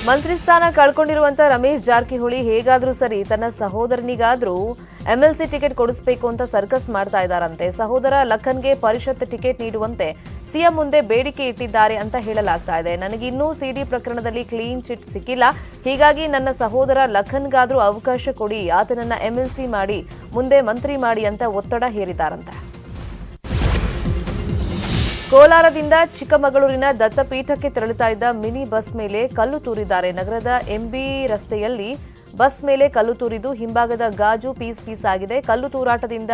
ಮಂತ್ರಿ ಸ್ಥಾನ ಕಳ್ಕೊಂಡಿರುವಂತ ರಮೇಶ್ ಜಾರಕಿಹೊಳಿ ಹೇಗಾದ್ರೂ ಸರಿ ತನ್ನ ಸಹೋದರನಿಗಾದ್ರೂ ಎಂಎಲ್ಸಿ ಟಿಕೆಟ್ ಕೊಡಿಸಬೇಕು ಅಂತ ಸರ್ಕಸ್ ಮಾಡ್ತಾ ಇದ್ದಾರಂತೆ. ಸಹೋದರ ಲಖನ್ಗೆ ಪರಿಷತ್ ಟಿಕೆಟ್ ನೀಡುವಂತೆ ಸಿಎಂ ಮುಂದೆ ಬೇಡಿಕೆ ಇಟ್ಟಿದ್ದಾರೆ ಅಂತ ಹೇಳಲಾಗ್ತಾ ಇದೆ. ನನಗಿನ್ನೂ ಸಿಡಿ ಪ್ರಕರಣದಲ್ಲಿ ಕ್ಲೀನ್ ಚಿಟ್ ಸಿಕ್ಕಿಲ್ಲ, ಹೀಗಾಗಿ ನನ್ನ ಸಹೋದರ ಲಖನ್ಗಾದ್ರೂ ಅವಕಾಶ ಕೊಡಿ, ಆತನನ್ನ ಎಂಎಲ್ಸಿ ಮಾಡಿ ಮುಂದೆ ಮಂತ್ರಿ ಮಾಡಿ ಅಂತ ಒತ್ತಡ ಹೇರಿದ್ದಾರಂತೆ. ಕೋಲಾರದಿಂದ ಚಿಕ್ಕಮಗಳೂರಿನ ದತ್ತಪೀಠಕ್ಕೆ ತೆರಳುತ್ತಾ ಇದ್ದ ಮಿನಿ ಬಸ್ ಮೇಲೆ ಕಲ್ಲು ತೂರಿದ್ದಾರೆ. ನಗರದ ಎಂಬಿ ರಸ್ತೆಯಲ್ಲಿ ಬಸ್ ಮೇಲೆ ಕಲ್ಲು ತೂರಿದ್ದು ಹಿಂಭಾಗದ ಗಾಜು ಪೀಸ್ ಆಗಿದೆ. ಕಲ್ಲು ತೂರಾಟದಿಂದ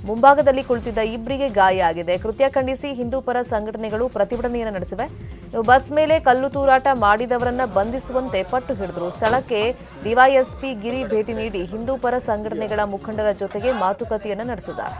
ಮುಂಭಾಗದಲ್ಲಿ ಕುಳಿತಿದ್ದ ಇಬ್ಬರಿಗೆ ಗಾಯ ಆಗಿದೆ. ಕೃತ್ಯ ಖಂಡಿಸಿ ಹಿಂದೂ ಪರ ಸಂಘಟನೆಗಳು ಪ್ರತಿಭಟನೆಯನ್ನು ನಡೆಸಿವೆ. ಬಸ್ ಮೇಲೆ ಕಲ್ಲು ತೂರಾಟ ಮಾಡಿದವರನ್ನ ಬಂಧಿಸುವಂತೆ ಪಟ್ಟು ಹಿಡಿದರು. ಸ್ಥಳಕ್ಕೆ ಡಿವೈಎಸ್ಪಿ ಗಿರಿ ಭೇಟಿ ನೀಡಿ ಹಿಂದೂ ಪರ ಸಂಘಟನೆಗಳ ಮುಖಂಡರ ಜೊತೆಗೆ ಮಾತುಕತೆಯನ್ನು ನಡೆಸಿದ್ದಾರೆ.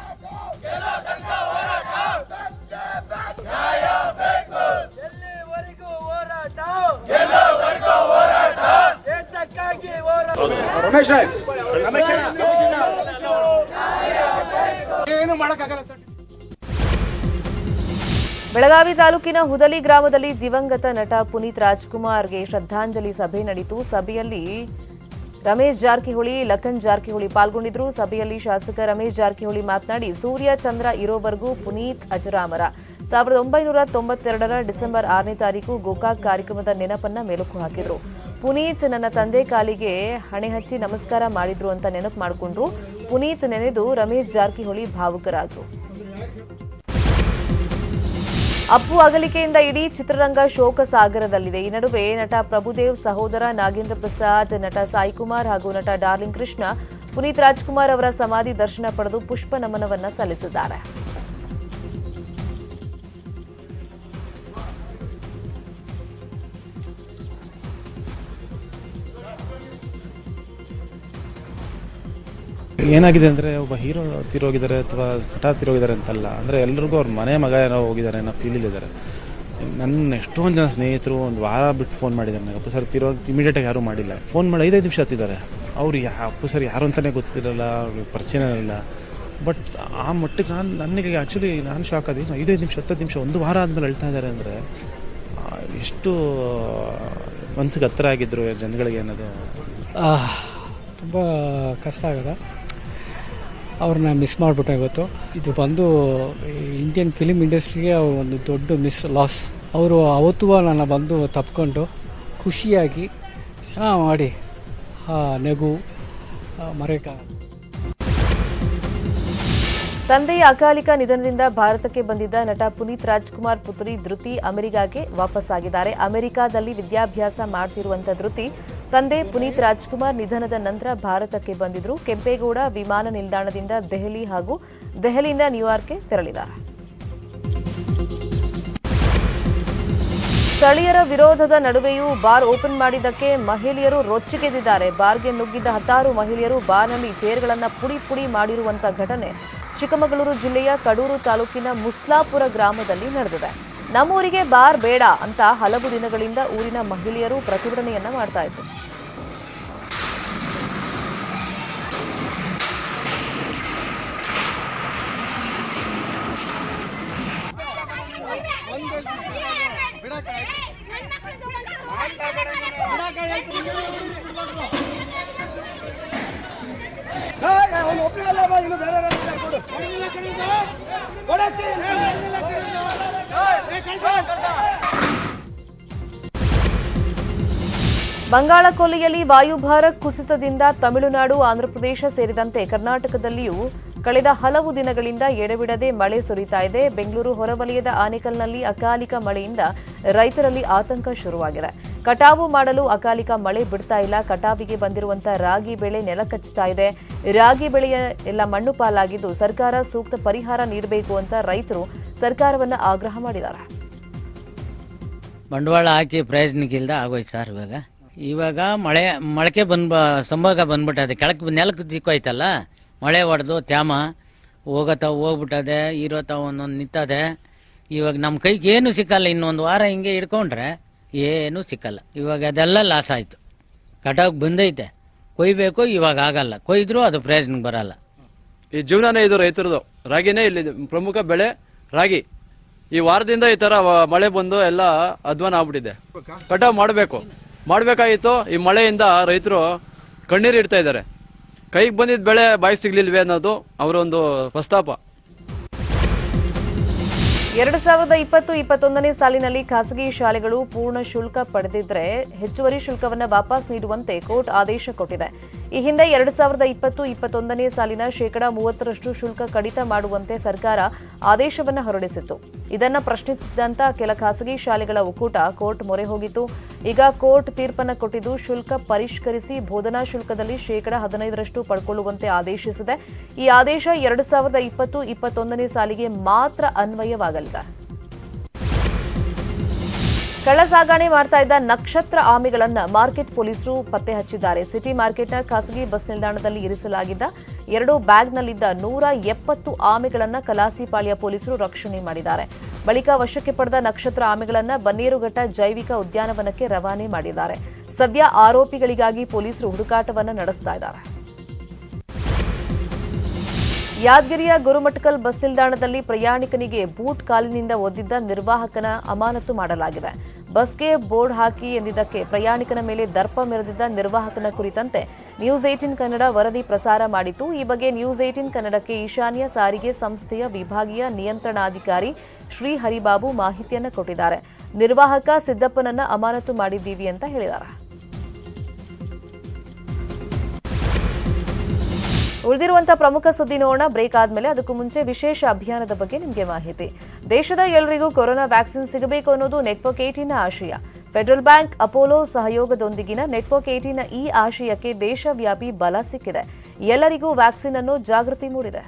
ಬೆಳಗಾವಿ ತಾಲೂಕಿನ ಹುದಲಿ ಗ್ರಾಮದಲ್ಲಿ ದಿವಂಗತ ನಟ ಪುನೀತ್ ರಾಜ್ಕುಮಾರ್ಗೆ ಶ್ರದ್ಧಾಂಜಲಿ ಸಭೆ ನಡೆಯಿತು. ಸಭೆಯಲ್ಲಿ ರಮೇಶ್ ಜಾರಕಿಹೊಳಿ, ಲಖನ್ ಜಾರಕಿಹೊಳಿ ಪಾಲ್ಗೊಂಡಿದ್ರು. ಸಭೆಯಲ್ಲಿ ಶಾಸಕ ರಮೇಶ್ ಜಾರಕಿಹೊಳಿ ಮಾತನಾಡಿ, ಸೂರ್ಯ ಚಂದ್ರ ಇರೋವರೆಗೂ ಪುನೀತ್ ಅಜರಾಮರ. 1992ರ ಡಿಸೆಂಬರ್ 6ನೇ ತಾರೀಕು ಗೋಕಾಕ್ ಕಾರ್ಯಕ್ರಮದ ನೆನಪನ್ನ ಮೆಲುಕು ಹಾಕಿದ್ರು. ಪುನೀತ್ ನನ್ನ ತಂದೆ ಕಾಲಿಗೆ ಹಣೆ ಹಚ್ಚಿ ನಮಸ್ಕಾರ ಮಾಡಿದ್ರು ಅಂತ ನೆನಪು ಮಾಡಿಕೊಂಡ್ರು. ಪುನೀತ್ ನೆನೆದು ರಮೇಶ್ ಜಾರಕಿಹೊಳಿ ಭಾವುಕರಾದ್ರು. ಅಪ್ಪು ಅಗಲಿಕೆಯಿಂದ ಇಡೀ ಚಿತ್ರರಂಗ ಶೋಕ ಸಾಗರದಲ್ಲಿದೆ. ಈ ನಡುವೆ ನಟ ಪ್ರಭುದೇವ್ ಸಹೋದರ ನಾಗೇಂದ್ರ ಪ್ರಸಾದ್, ನಟ ಸಾಯಿಕುಮಾರ್ ಹಾಗೂ ನಟ ಡಾರ್ಲಿಂಗ್ ಕೃಷ್ಣ ಪುನೀತ್ ರಾಜ್ಕುಮಾರ್ ಅವರ ಸಮಾಧಿ ದರ್ಶನ ಪಡೆದು ಪುಷ್ಪ ನಮನವನ್ನ ಸಲ್ಲಿಸಿದ್ದಾರೆ. ಏನಾಗಿದೆ ಅಂದರೆ ಒಬ್ಬ ಹೀರೋ ತೀರೋಗಿದ್ದಾರೆ ಅಥವಾ ನಟ ತೀರೋಗಿದ್ದಾರೆ ಅಂತಲ್ಲ, ಅಂದರೆ ಎಲ್ರಿಗೂ ಅವ್ರ ಮನೆ ಮಗ ಏನೋ ಹೋಗಿದ್ದಾರೆ ಅನ್ನೋ ಫೀಲಿದ್ದಾರೆ. ನನ್ನ ಎಷ್ಟೊಂದು ಜನ ಸ್ನೇಹಿತರು ಒಂದು ವಾರ ಬಿಟ್ಟು ಫೋನ್ ಮಾಡಿದ್ದಾರೆ ನನಗೆ. ಅಪ್ಪು ಸರ್ ಇಮಿಡಿಯೇಟಾಗಿ ಯಾರೂ ಮಾಡಿಲ್ಲ. ಫೋನ್ ಮಾಡಿ 5 ನಿಮಿಷ ಹತ್ತಿದ್ದಾರೆ. ಅವ್ರು ಅಪ್ಪು ಸರ್ ಯಾರು ಅಂತಲೇ ಗೊತ್ತಿರಲ್ಲ, ಅವ್ರಿಗೆ ಪರಿಚಯ ಇಲ್ಲ. ಬಟ್ ಆ ಮಟ್ಟಿಗೆ ನನಗೆ ಆ್ಯಕ್ಚುಲಿ ನಾನು ಶಾಕ್ ಆದೀನಿ. 5 ನಿಮಿಷ 10 ನಿಮಿಷ ಒಂದು ವಾರ ಆದಮೇಲೆ ಹೇಳ್ತಾ ಇದ್ದಾರೆ ಅಂದರೆ ಎಷ್ಟು ಮನಸ್ಸಿಗೆ ಹತ್ತಿರ ಆಗಿದ್ರು ಜನಗಳಿಗೆ ಅನ್ನೋದು ತುಂಬ ಕಷ್ಟ ಆಗಿದೆ. ಅವ್ರನ್ನ ಮಿಸ್ ಮಾಡಿಬಿಟ್ಟೆ ಇವತ್ತು. ಇದು ಬಂದು ಇಂಡಿಯನ್ ಫಿಲಿಮ್ ಇಂಡಸ್ಟ್ರಿಗೆ ಒಂದು ದೊಡ್ಡ ಲಾಸ್. ಅವರು ಅವತ್ತು ನನ್ನ ಬಂದು ತಪ್ಕೊಂಡು ಖುಷಿಯಾಗಿ ಚೆನ್ನಾಗಿ ಮಾಡಿ ನಗು ಮರೆಕ. ತಂದೆಯ ಅಕಾಲಿಕ ನಿಧನದಿಂದ ಭಾರತಕ್ಕೆ ಬಂದಿದ್ದ ನಟ ಪುನೀತ್ ರಾಜ್ಕುಮಾರ್ ಪುತ್ರಿ ಧೃತಿ ಅಮೆರಿಕಾಗೆ ವಾಪಸ್ಸಾಗಿದ್ದಾರೆ. ಅಮೆರಿಕಾದಲ್ಲಿ ವಿದ್ಯಾಭ್ಯಾಸ ಮಾಡ್ತಿರುವಂತಹ ಧೃತಿ ತಂದೆ ಪುನೀತ್ ರಾಜ್ಕುಮಾರ್ ನಿಧನದ ನಂತರ ಭಾರತಕ್ಕೆ ಬಂದಿದ್ರು. ಕೆಂಪೇಗೌಡ ವಿಮಾನ ನಿಲ್ದಾಣದಿಂದ ದೆಹಲಿ ಹಾಗೂ ದೆಹಲಿಯಿಂದ ನ್ಯೂಯಾರ್ಕ್ಗೆ ತೆರಳಿದ್ದಾರೆ. ಸ್ಥಳೀಯರ ವಿರೋಧದ ನಡುವೆಯೂ ಬಾರ್ ಓಪನ್ ಮಾಡಿದ್ದಕ್ಕೆ ಮಹಿಳೆಯರು ರೊಚ್ಚಿಗೆದ್ದಿದ್ದಾರೆ. ಬಾರ್ಗೆ ನುಗ್ಗಿದ್ದ 10 ಮಹಿಳೆಯರು ಬಾರ್ನಲ್ಲಿ ಚೇರ್ಗಳನ್ನು ಪುಡಿ ಮಾಡಿರುವಂತಹ ಘಟನೆ ಚಿಕ್ಕಮಗಳೂರು ಜಿಲ್ಲೆಯ ಕಡೂರು ತಾಲೂಕಿನ ಮುಸ್ಲಾಪುರ ಗ್ರಾಮದಲ್ಲಿ ನಡೆದಿದೆ. ನಮ್ಮೂರಿಗೆ ಬಾರ್ ಬೇಡ ಅಂತ ಹಲವು ದಿನಗಳಿಂದ ಊರಿನ ಮಹಿಳೆಯರು ಪ್ರತಿಭಟನೆಯನ್ನ ಮಾಡ್ತಾ ಇದ್ರು. ಬಂಗಾಳಕೊಲ್ಲಿಯಲ್ಲಿ ವಾಯುಭಾರ ಕುಸಿತದಿಂದ ತಮಿಳುನಾಡು, ಆಂಧ್ರಪ್ರದೇಶ ಸೇರಿದಂತೆ ಕರ್ನಾಟಕದಲ್ಲಿಯೂ ಕಳೆದ ಹಲವು ದಿನಗಳಿಂದ ಎಡೆಬಿಡದೆ ಮಳೆ ಸುರಿತಾ ಇದೆ. ಬೆಂಗಳೂರು ಹೊರವಲಯದ ಆನೇಕಲ್ನಲ್ಲಿ ಅಕಾಲಿಕ ಮಳೆಯಿಂದ ರೈತರಲ್ಲಿ ಆತಂಕ ಶುರುವಾಗಿದೆ. ಕಟಾವು ಮಾಡಲು ಅಕಾಲಿಕ ಮಳೆ ಬಿಡ್ತಾ ಇಲ್ಲ. ಕಟಾವಿಗೆ ಬಂದಿರುವಂತಹ ರಾಗಿ ಬೆಳೆ ನೆಲಕಚ್ಚುತ್ತಾ ಇದೆ. ರಾಗಿ ಬೆಳೆಯ ಎಲ್ಲ ಮಣ್ಣು ಪಾಲಾಗಿದ್ದು ಸರ್ಕಾರ ಸೂಕ್ತ ಪರಿಹಾರ ನೀಡಬೇಕು ಅಂತ ರೈತರು ಸರ್ಕಾರವನ್ನ ಆಗ್ರಹ ಮಾಡಿದ್ದಾರೆ. ಬಂಡವಾಳ ಹಾಕಿ ಪ್ರಯೋಜನಕ್ಕಿಲ್ದ ಆಗೋಯ್ತು ಸರ್. ಇವಾಗ ಮೊಳಕೆ ಸಂಭಾಗ ಬಂದ್ಬಿಟ್ಟದೆ. ಕೆಳಕ್ಕೆ ನೆಲಕ್ಕೆ ದಿಕ್ಕೋಯ್ತಲ್ಲ, ಮಳೆ ಹೊಡೆದು ತ್ಯಾಮ ಹೋಗ್ಬಿಟ್ಟದೆ. ಇರೋತಾವ ಒಂದೊಂದು ನಿಂತದೆ. ಇವಾಗ ನಮ್ಮ ಕೈಗೆ ಏನು ಸಿಕ್ಕಲ್ಲ. ಇನ್ನೊಂದು ವಾರ ಹಿಂಗೆ ಹಿಡ್ಕೊಂಡ್ರೆ ಏನೂ ಸಿಕ್ಕಲ್ಲ. ಇವಾಗ ಅದೆಲ್ಲ ಲಾಸ್ ಆಯಿತು. ಕಟಾವ್ಗೆ ಬಂದೈತೆ, ಕೊಯ್ಬೇಕು. ಇವಾಗ ಆಗಲ್ಲ, ಕೊಯ್ದ್ರೂ ಅದು ಪ್ರಯೋಜನಕ್ಕೆ ಬರಲ್ಲ. ಈ ಜೀವನನೇ ಇದು ರೈತರದು. ರಾಗಿನೇ ಇಲ್ಲಿ ಪ್ರಮುಖ ಬೆಳೆ ರಾಗಿ. ಈ ವಾರದಿಂದ ಈ ತರ ಮಳೆ ಬಂದು ಎಲ್ಲ ಅಧ್ವಾನ ಆಗ್ಬಿಟ್ಟಿದೆ. ಕಟಾವ್ ಮಾಡಬೇಕು. ಮಾಡಬೇಕಾಗಿತ್ತು. ಈ ಮಳೆಯಿಂದ ರೈತರು ಕಣ್ಣೀರು ಇಡ್ತಾ ಇದ್ದಾರೆ. ಕೈಗೆ ಬಂದಿದ್ದ ಬೆಳೆ ಬಾಯಿಗೆ ಸಿಗ್ಲಿಲ್ವೇ ಅನ್ನೋದು ಅವರೊಂದು ಪ್ರಸ್ತಾಪ. 2020-21ನೇ ಸಾಲಿನಲ್ಲಿ ಖಾಸಗಿ ಶಾಲೆಗಳು ಪೂರ್ಣ ಶುಲ್ಕ ಪಡೆದಿದ್ರೆ ಹೆಚ್ಚುವರಿ ಶುಲ್ಕವನ್ನು ವಾಪಸ್ ನೀಡುವಂತೆ ಕೋರ್ಟ್ ಆದೇಶ ಕೊಟ್ಟಿದೆ. ಈ ಹಿಂದೆ 2020-21ನೇ ಸಾಲಿನ ಶೇಕಡಾ 30ರಷ್ಟು ಶುಲ್ಕ ಕಡಿತ ಮಾಡುವಂತೆ ಸರ್ಕಾರ ಆದೇಶವನ್ನು ಹೊರಡಿಸಿತ್ತು. ಇದನ್ನು ಪ್ರಶ್ನಿಸಿದಂತ ಕೆಲ ಖಾಸಗಿ ಶಾಲೆಗಳ ಒಕ್ಕೂಟ ಕೋರ್ಟ್ ಮೊರೆ ಹೋಗಿತ್ತು. ಈಗ ಕೋರ್ಟ್ ತೀರ್ಪನ್ನು ಕೊಟ್ಟಿದ್ದು ಶುಲ್ಕ ಪರಿಷ್ಕರಿಸಿ ಬೋಧನಾ ಶುಲ್ಕದಲ್ಲಿ ಶೇಕಡಾ 15ರಷ್ಟು ಪಡ್ಕೊಳ್ಳುವಂತೆ ಆದೇಶಿಸಿದೆ. ಈ ಆದೇಶ 2020-21ನೇ ಸಾಲಿಗೆ ಮಾತ್ರ ಅನ್ವಯವಾಗಲಿದೆ. ಕಳ್ಳ ಸಾಗಣೆ ಮಾಡ್ತಾ ಇದ್ದ ನಕ್ಷತ್ರ ಆಮೆಗಳನ್ನ ಮಾರ್ಕೆಟ್ ಪೊಲೀಸರು ಪತ್ತೆ ಹಚ್ಚಿದ್ದಾರೆ. ಸಿಟಿ ಮಾರ್ಕೆಟ್ನ ಖಾಸಗಿ ಬಸ್ ನಿಲ್ದಾಣದಲ್ಲಿ ಇರಿಸಲಾಗಿದ್ದ 2 ಬ್ಯಾಗ್ನಲ್ಲಿದ್ದ 170 ಆಮೆಗಳನ್ನ ಕಲಾಸಿಪಾಳ್ಯ ಪೊಲೀಸರು ರಕ್ಷಣೆ ಮಾಡಿದ್ದಾರೆ. ಬಳಿಕ ವಶಕ್ಕೆ ಪಡೆದ ನಕ್ಷತ್ರ ಆಮೆಗಳನ್ನ ಬನ್ನೇರುಘಟ್ಟ ಜೈವಿಕ ಉದ್ಯಾನವನಕ್ಕೆ ರವಾನೆ ಮಾಡಿದ್ದಾರೆ. ಸದ್ಯ ಆರೋಪಿಗಳಿಗಾಗಿ ಪೊಲೀಸರು ಹುಡುಕಾಟವನ್ನು ನಡೆಸ್ತಾ ಇದ್ದಾರೆ. ಯಾದಗಿರಿಯ ಗುರುಮಠಕಲ್ ಬಸ್ ನಿಲ್ದಾಣದಲ್ಲಿ ಪ್ರಯಾಣಿಕನಿಗೆ ಬೂಟ್ ಕಾಲಿನಿಂದ ಒದ್ದಿದ್ದ ನಿರ್ವಾಹಕನ ಅಮಾನತು ಮಾಡಲಾಗಿದೆ. ಬಸ್ಗೆ ಬೋರ್ಡ್ ಹಾಕಿ ಎಂದಿದ್ದಕ್ಕೆ ಪ್ರಯಾಣಿಕನ ಮೇಲೆ ದರ್ಪ ಮೆರೆದಿದ್ದ ನಿರ್ವಾಹಕನ ಕುರಿತಂತೆ ನ್ಯೂಸ್ 18 ಕನ್ನಡ ವರದಿ ಪ್ರಸಾರ ಮಾಡಿತ್ತು. ಈ ಬಗ್ಗೆ ನ್ಯೂಸ್ 18 ಕನ್ನಡಕ್ಕೆ ಈಶಾನ್ಯ ಸಾರಿಗೆ ಸಂಸ್ಥೆಯ ವಿಭಾಗೀಯ ನಿಯಂತ್ರಣಾಧಿಕಾರಿ ಶ್ರೀ ಹರಿಬಾಬು ಮಾಹಿತಿಯನ್ನು ಕೊಟ್ಟಿದ್ದಾರೆ. ನಿರ್ವಾಹಕ ಸಿದ್ದಪ್ಪನನ್ನ ಅಮಾನತು ಮಾಡಿದ್ದೀವಿ ಅಂತ ಹೇಳಿದ್ದಾರೆ. ಉಳಿದಿರುವಂತಹ ಪ್ರಮುಖ ಸುದ್ದಿ ನೋಡೋಣ ಬ್ರೇಕ್ ಆದ್ಮೇಲೆ. ಅದಕ್ಕೂ ಮುಂಚೆ ವಿಶೇಷ ಅಭಿಯಾನದ ಬಗ್ಗೆ ನಿಮಗೆ ಮಾಹಿತಿ. ದೇಶದ ಎಲ್ಲರಿಗೂ ಕೊರೋನಾ ವ್ಯಾಕ್ಸಿನ್ ಸಿಗಬೇಕು ಅನ್ನೋದು ನೆಟ್ವರ್ಕ್ 18ನ ಆಶಯ. ಫೆಡರಲ್ ಬ್ಯಾಂಕ್, ಅಪೋಲೋ ಸಹಯೋಗದೊಂದಿಗಿನ ನೆಟ್ವರ್ಕ್ 18ನ ಈ ಆಶಯಕ್ಕೆ ದೇಶವ್ಯಾಪಿ ಬಲ ಸಿಕ್ಕಿದೆ. ಎಲ್ಲರಿಗೂ ವ್ಯಾಕ್ಸಿನ್ ಅನ್ನೋ ಜಾಗೃತಿ ಮೂಡಿದೆ.